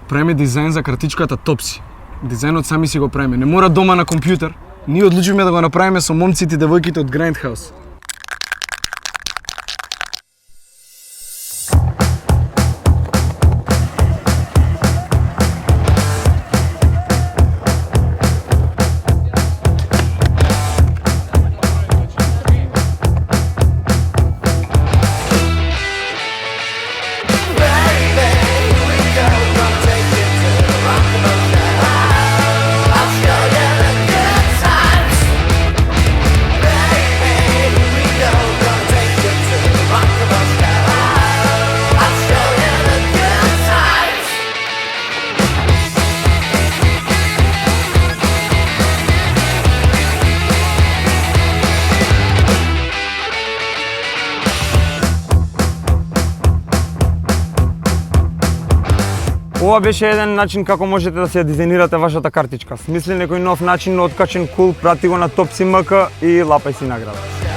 правиме дизајн за картичката Топси. Дизајнот сами си го правиме. Не мора дома на компјутер. Ние одлучивме да го направиме со момците и девојките од Grindhouse. Ова беше еден начин како можете да се дизајнирате вашата картичка. Смисли некој нов начин, откачен, кул, прати го на Topsi.mk и лапај си награда.